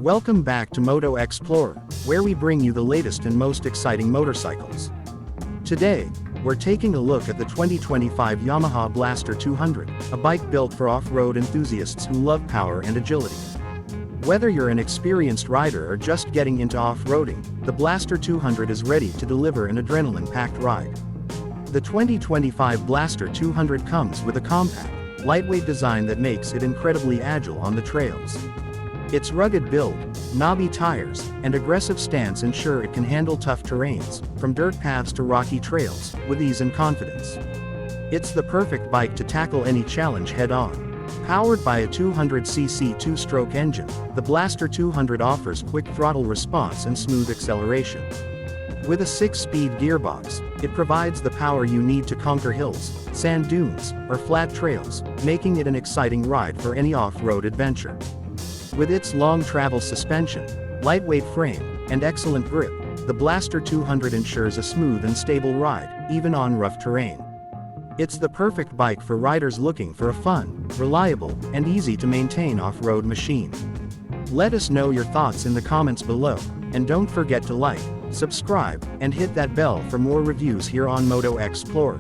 Welcome back to Moto Explorer, where we bring you the latest and most exciting motorcycles. Today, we're taking a look at the 2025 Yamaha Blaster 200, a bike built for off-road enthusiasts who love power and agility. Whether you're an experienced rider or just getting into off-roading, the Blaster 200 is ready to deliver an adrenaline-packed ride. The 2025 Blaster 200 comes with a compact, lightweight design that makes it incredibly agile on the trails. Its rugged build, knobby tires, and aggressive stance ensure it can handle tough terrains, from dirt paths to rocky trails, with ease and confidence. It's the perfect bike to tackle any challenge head-on. Powered by a 200cc two-stroke engine, the Blaster 200 offers quick throttle response and smooth acceleration. With a 6-speed gearbox, it provides the power you need to conquer hills, sand dunes, or flat trails, making it an exciting ride for any off-road adventure. With its long travel suspension, lightweight frame, and excellent grip, the Blaster 200 ensures a smooth and stable ride, even on rough terrain. It's the perfect bike for riders looking for a fun, reliable, and easy-to-maintain off-road machine. Let us know your thoughts in the comments below, and don't forget to like, subscribe, and hit that bell for more reviews here on Moto Explorer.